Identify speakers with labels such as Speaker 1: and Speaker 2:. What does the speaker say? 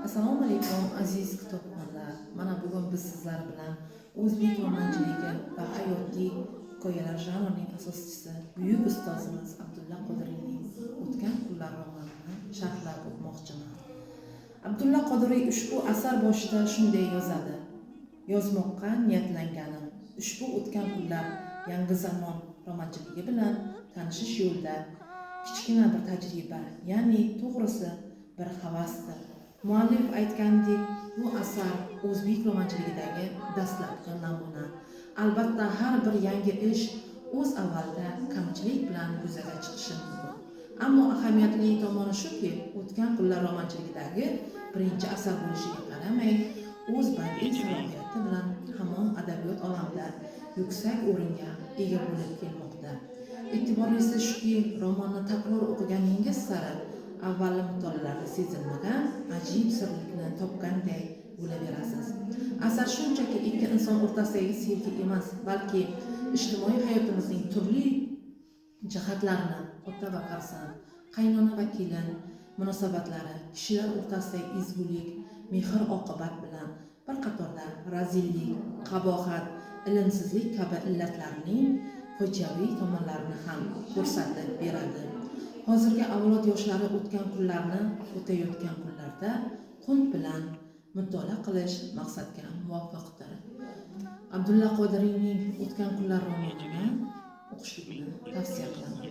Speaker 1: Assalomu alaykum aziz kitobxonlar. Mana bugun biz sizlar bilan o'zbek romanchiligi va hayotiy hikoyalar janrining asoschisi, buyuk ustozimiz Abdulla Qodiriyning O'tgan kunlar romanini sharhlab o'tmoqchiman. Abdulla Qodiriy ushbu asar boshida shunday yozadi: Yozmoqqa niyatlanganim ushbu o'tgan kunlar yangi zamon romanchiligi bilan tanishish yo'lida kichkina bir tajriba, ya'ni to'g'risi bir havasdir. Muallif aytgandek, bu asar o'zbek romanchiligidagi dastlabki namuna. Albatta, har bir yangi ish o'z avvalida kamchilik bilan yuzaga chiqishi mumkin. Ammo ahamiyatli tomoni shuki, o'tgan kunlar romanchiligidagi birinchi asar bo'lishiga qaramay, o'z badiiy salohiyati bilan hamon adabiyot olamida yuksak o'ringa ega bo'lib kelmoqda. E'tiborlisi shuki, romanni takror o'qiganingiz sari avvalgi mutolaalarda sezilmagan ajib sirlikni topganday bo'laverasiz. Asar shunchaki ikki inson o'rtasidagi sevgi emas, balki ijtimoiy hayotimizning turli jihatlarini, ota va farzand, qaynona va kelin munosabatlari, kishilar o'rtasidagi ezgulik, mehr-oqibat bilan bir qatorda razillik, qabohat, ilmsizlik kabi illatlarning fojiaviy tomonlarini ham ko'rsatib beradi. Hozirgi avlod yoshlari o'tgan kunlarni o'tayotgan kunlarda qunt bilan mutolaa qilish maqsadga muvofiqdir. Abdulla Qodiriyning O'tgan kunlar romanini o'qishlikni tavsiya qilaman.